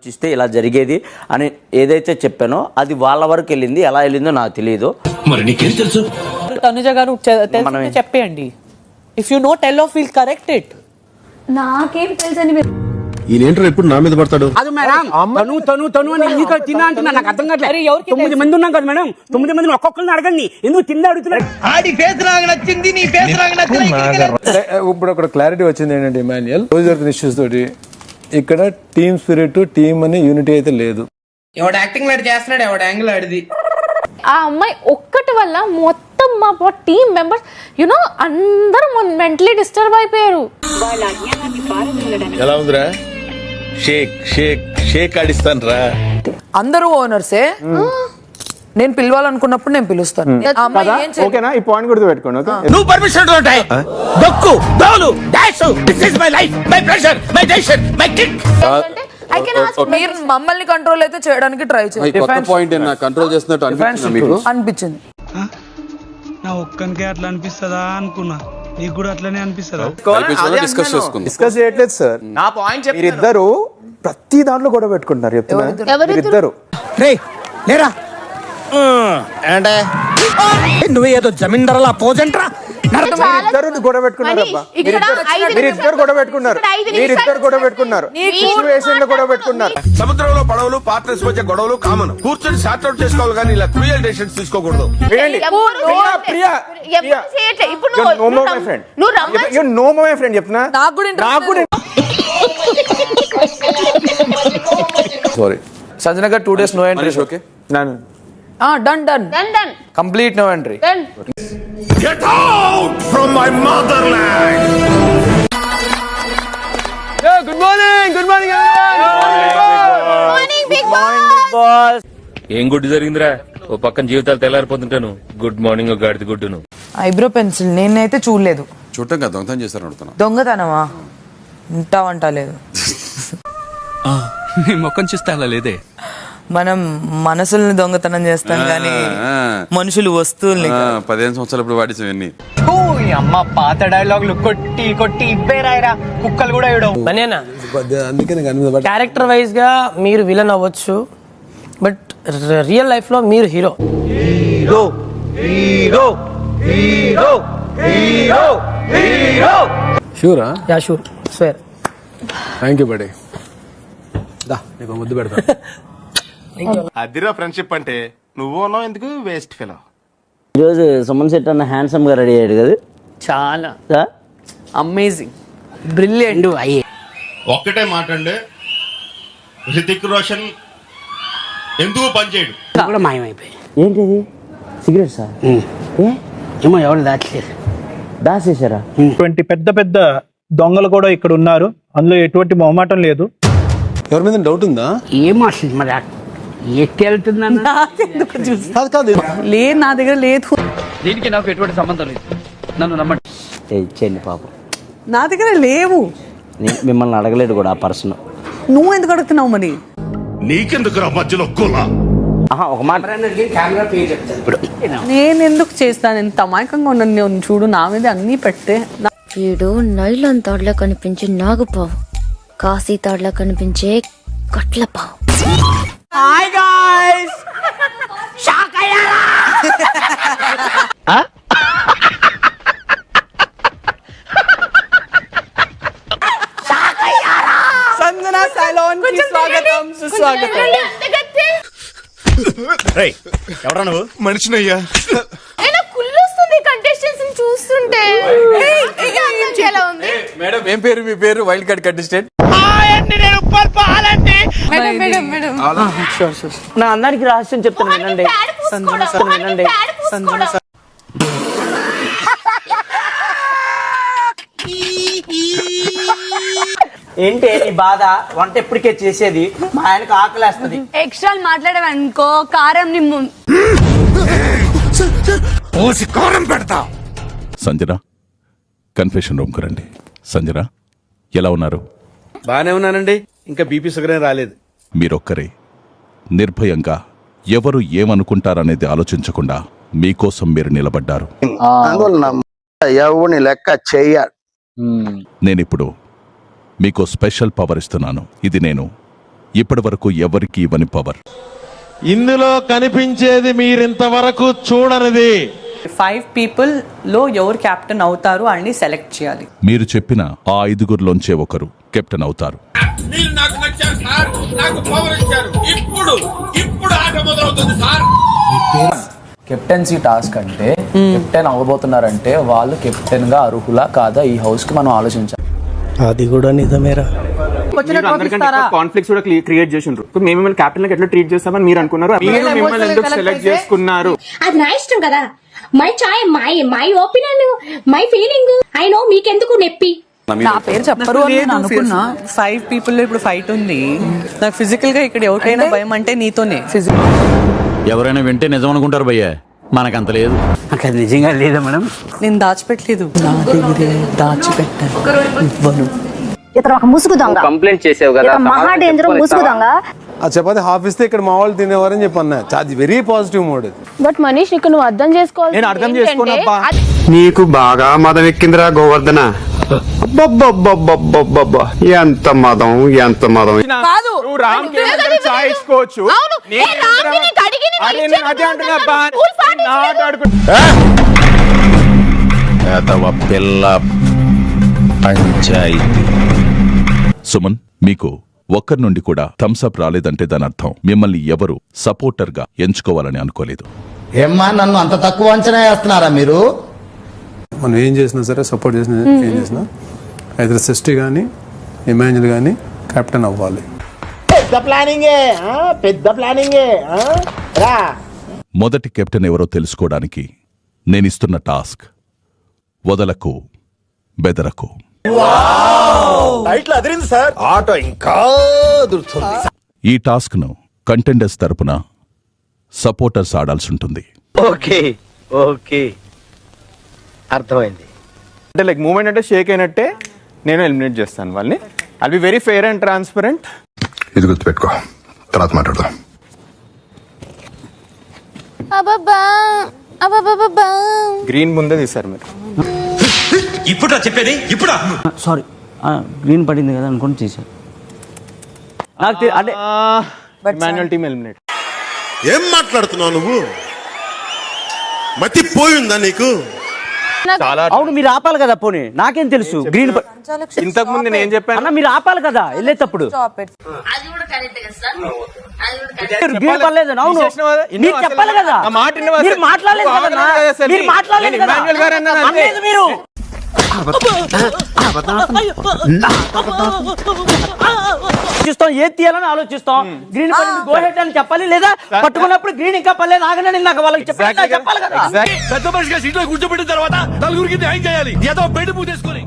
ఇస్తే ఇలా జరిగేది అని ఏదైతే చెప్పానో అది వాళ్ళ వరకు వెళ్ళింది. ఎలా వెళ్ళిందో నాకు తెలియదు. మరి నీకేం తెలుసు? తనుజ గారు చెప్పేయండి. If you know tell of will correct it. నాకేం తెలుసని ఈయనేంటో ఎప్పుడు నా మీద పడతాడు. అది మేడం తను అని ఎందుకు తిన్నా అంటున్నా నాకు అర్థం కావట్లేదు. 9 మంది ఉన్నాం కదా మేడం, 9 మందిని ఒక్కొక్కరిని అడగండి, ఎందుకు తిందా అడుగుతున్నారు. ఇప్పుడు ఒక క్లారిటీ వచ్చింది ఏంటంటే ఇమాన్యుయల్ రోజు జరుగుతున్న ఇష్యూస్ తోటి ఇక్కడ టీమ్ స్పిరిట్ టీమ్ అనే యూనిటీ అయితే లేదు. ఎవడు యాక్టింగ్ లాడ్ చేస్తున్నాడు, ఎవడు యాంగిల్ ఆడిది. ఆ అమ్మాయి ఒక్కటి వల్ల మొత్తం మా టీమ్ మెంబర్స్ యునో అందరూ మెంటలీ డిస్టర్బ్ అయిపోయారు. ఎలా ఉందిరా? షేక్ షేక్ షేక్ ఆడిస్తాను రా. అందరూ ఓనర్సే. నేను పిలవాలనుకున్నప్పుడు నేను పిలుస్తాను. ఓకేనా? ఈ పాయింట్ గుర్తు పెట్టుకోండి. ఓకే, నువ్వు పర్మిషన్ ఉంటాయి. దొక్కు దోలు డాష్ this is my life, my pressure, my decision, my kick. మీరు మమ్మల్ని కంట్రోల్ అయితే చేయడానికి ట్రై చేయండి. పాయింట్ కంట్రోల్ చేస్తున్నట్టు అనిపించింది. నా ఒక్కనికే అట్లా అనిపిస్తుందా అనుకున్నా, నీకు కూడా అట్లనే అనిపిస్తుందా? డిస్కస్ చేయట్లేదు సార్. నా పాయింట్ మీరిద్దరు ప్రతి దాంట్లో గొడవ పెట్టుకుంటున్నారు. చెప్తున్నారు ఇద్దరు లేరా అంటే నువ్వు ఏదో జమీందారులా పోజంట్రా. మీరిద్దరు గొడవ పెట్టుకున్నారు. మీరిద్దరు గొడవ పెట్టుకున్నారు. సిచ్యువేషన్ లో గొడవ పెట్టుకున్నారు. సముద్రంలో పడవలు పార్ట్నర్స్ మధ్య గొడవలు కామన్. కూర్చొని సార్ట్ అవుట్ చేసుకోవాలి కానీ ఇలా క్రూయల్ డెసిషన్స్ తీసుకోకూడదు. చెప్తున్నా సారీ సంజన గారు 2 days no entry. Okay done complete no entry. Get out from my motherland. Good morning Bigg Boss. ఏం గుడ్డు జరిగిందిరా? ఓ పక్కన జీవితాలు తెల్లారిపోతుంటాను. గుడ్ మార్నింగ్ గాడిది గుడ్డును. ఐబ్రో పెన్సిల్ నేనైతే చూడలేదు. చూడటం కదా దొంగతనం చేశారు అడుగుతున్నా. దొంగతనమా? ఉంటావంటా లేదు. నీ ముఖం చూస్తే అలా లేదే. మనం మనసుల్ని దొంగతనం చేస్తాం కానీ మనుషులు వస్తువుల్ని 15 సంవత్సరాలు ఇప్పుడు వాడినవన్నీ. అమ్మ పాత డైలాగులు కొట్టి కొట్టి ఇబ్బేరాయరా కుక్కలు కూడా ఇవ్వడం. క్యారెక్టర్ వైజ్ గా మీరు విలన్ అవ్వచ్చు, బట్ రియల్ లైఫ్ లో మీరు hero. Hero hero hero hero hero. షూరా? Yeah sure, swear. Thank you బడే. నీకు ముద్దు పెడతా. అదిరా ఫ్రెండ్షిప్ అంటే. నువ్వు ఉన్నావు ఎందుకు వేస్ట్ ఫెలో. ఈరోజు సుమన్ శెట్టి అన్న హ్యాండ్సమ్ గా రెడీ అయ్యాడు కదా. చాలా అమేజింగ్, బ్రిలియంట్. ఒక్కటే మాట అండి, హృతిక్ రోషన్ ఎందుకు పనిచేయడు కూడా మాయమైపోయి. ఏంటిది? Cigarette sir? ఏమో ఎవరు దాచలేదు, దాచేశారా? ఇటువంటి పెద్ద పెద్ద దొంగలు కూడా ఇక్కడ ఉన్నారు. అందులో ఎటువంటి మొహమాటం లేదు. ఎవరి మీద డౌట్ ఉందా? ఏమో అసలు మరి ఎట్టి వెళ్తుందన్న లేదు, నా దగ్గర లేదు. దీనికి నాకు ఎటువంటి సంబంధం లేదు, నన్ను నమ్మండి. ఇచ్చేయండి పాపం. నా దగ్గర లేవు. మిమ్మల్ని అడగలేడు కూడా ఆ పర్సన్. నువ్వు ఎందుకు అడుగుతున్నావు మరి? నీకెందుకు మధ్యలో ఒక మాట. నేను ఎందుకు చేస్తాను? ఎంత అమాయకంగా ఉన్నాను చూడు, నా మీద అన్ని పెట్టే. వీడు నైలాన్ తాడులా కనిపించే నాగుపావు, కాశీ తాడులా కనిపించే కట్లపావు. హాయ్ గాయ్స్, షాక్ అయ్యారా? సంజన సైలోన్ కి స్వాగతం, సుస్వాగతం. ఎవరా నువ్వు? మనిషినయ్యా. కుళ్ళొస్తుంది కంటెస్టెంట్స్ చూస్తుంటే. ఎలా ఉంది మేడం? ఏం పేరు మీ పేరు? Wild card contestant. నా అందరికి రహస్యం చెప్తాను వినండి. వినండి. ఏంటి నీ బాధ? వంట ఎప్పటికే చేసేది, మా ఆయనకు ఆకలేస్తుంది. ఎక్స్ట్రా మాట్లాడేవనుకో కారం నిమ్ము కారం పెడతా. సంజన కన్ఫెషన్ రూమ్ కు రండి. సంజన ఎలా ఉన్నారు? బానే ఉన్నానండి, ఇంకా బీపీ షుగర్ రాలేదు. మీరొక్కరే నిర్భయంగా ఎవరు ఏమనుకుంటారనేది ఆలోచించకుండా మీకోసం మీరు నిలబడ్డారు. లెక్క చెయ్యాలి. నేనిప్పుడు మీకు స్పెషల్ పవర్ ఇస్తున్నాను. ఇది నేను ఇప్పటి వరకు ఎవరికి ఇవ్వని పవర్. ఇందులో కనిపించేది మీరింతవరకు చూడనిది. 5 people లో ఎవరు కెప్టెన్ అవుతారు అని సెలెక్ట్ చేయాలి. మీరు చెప్పిన ఆ 5గురిలోంచే ఒకరు కెప్టెన్ అవుతారు. మీరు నాకు నచ్చారు సార్, నాకు పవర్ ఇచ్చారు. ఇప్పుడు ఆట మొదలవుతుంది సార్. కెప్టెన్సీ టాస్క్ అంటే కెప్టెన్ అవ్వబోతున్నారంటే వాళ్ళు కెప్టెన్ గా అర్హులా కాదా ఈ హౌస్ కి మనం ఆలోచించాలి. అది కూడా నిజమేరా. కాన్ఫ్లిక్ట్స్ కూడా క్రియేట్ చేసిండ్రు. మేము మిమ్మల్ని కెప్టెన్ ఎట్లా ట్రీట్ చేస్తామని మీరు అనుకున్నారు, మీరు మిమ్మల్ని ఎందుకు సెలెక్ట్ చేసుకున్నారు? అది నా ఇష్టం కదా, my chai, my opinion, my feeling. I know మీకెందుకు నొప్పి. నా పేరు చెప్పరు అని నేను అనుకున్నా. 5 people లో ఇప్పుడు ఫైట్ ఉంది. నాకు ఫిజికల్ గా ఇక్కడ ఎవరికైనా భయం అంటే నీతోనే. ఎవరైనా వింటే నిజం అనుకుంటారు భయ్య, మనకంత లేదు. నాకు అది నిజంగా లేదా మేడం? నేను దాచిపెట్టలేదు, నా దగ్గరే దాచిపెట్టాను. ఇతను ఒక ముసుగు దొంగ. కంప్లైంట్ చేసావు కదా, మహా డేంజర్ ముసుగు దొంగ. ఆ చపాతి హాఫ్ ఇస్తే ఇక్కడ మా వాళ్ళు తినేవారని చెప్పి అన్నా. అది very positive mode. But Manish ఇక్కడ నువ్వు అర్థం చేసుకోవాలి. నేను అర్థం చేసుకోనబ్బా. నీకు బాగా మదం ఎక్కిందిరా గోవర్ధన. ఎంత మదం, ఎంత మదం. నువ్వు రామ్ చాయ్ ఇచ్చుకోవచ్చు. పిల్ల పంచాయతీ. సుమన్, మీకు ఒక్కరి నుండి కూడా థమ్స్ అప్ రాలేదంటే దాని అర్థం మిమ్మల్ని ఎవరు సపోర్టర్ గా ఎంచుకోవాలని అనుకోలేదు. ఏమ్మా నన్ను అంత తక్కువ అంచనా వేస్తున్నారా మీరు? మనం ఏం చేసినా సరే, సపోర్ట్ చేసినా ఏం చేసినా అయితే సృష్టి కానీ ఇమాన్యుల్ కానీ కెప్టెన్ అవ్వాలి. మొదటి కెప్టెన్ ఎవరో తెలుసుకోవడానికి నేనిస్తున్న టాస్క్ వదలకు బెదరకు. ఆటో ఇంకా ఈ టాస్క్ ను కంటెండర్స్ తరపున సపోర్టర్స్ ఆడాల్సి ఉంటుంది. ఓకే అర్థమైంది. అంటే లైక్ మూమెంట్ అంటే షేక్ అయినట్టే నేను ఎలిమినేట్ చేస్తాను వాళ్ళని. I'll be very fair and transparent. ఇది గుర్తుపెట్టుకో, తర్వాత మాట్లాడదాం. గ్రీన్ ముందే తీశారు మీరు. ఇప్పుడు చెప్పేది ఇప్పుడు. సారీ, గ్రీన్ పడింది కదా అనుకుని చేశాను. నాకు అంటే మాన్యువల్ టీమ్ ఎలిమినేట్. ఏం మాట్లాడుతున్నావు నువ్వు? మతి పోయిందా నీకు? చాలా అవును, మీరు ఆపాలి కదా. పోనీ నాకేం తెలుసు గ్రీన్ ఇంతకు ముందు నేను చెప్పాను అన్న, మీరు ఆపాలి కదా వెళ్ళేటప్పుడు. గ్రీన్ పర్లేదు. అవును, మీరు చెప్పాలి కదా. మీరు మాట్లాడలేదు కదా. మీరు మాట్లాడలేదు కదా. అనలేదు మీరు. చూస్తాం, ఏది తీయాలని ఆలోచిస్తాం. గ్రీన్ పడింది, గో హెడ్ అని చెప్పాలి. లేదా పట్టుకున్నప్పుడు గ్రీన్ ఇంకా పర్లేదు ఆగనని నాకు వాళ్ళకి చెప్పాలి కదా. పెద్ద మనిషిగా సీట్లో కూర్చోబెట్టిన తర్వాత నలుగురికి న్యాయం చేయాలి. ఏదో బయట పూజేసుకొని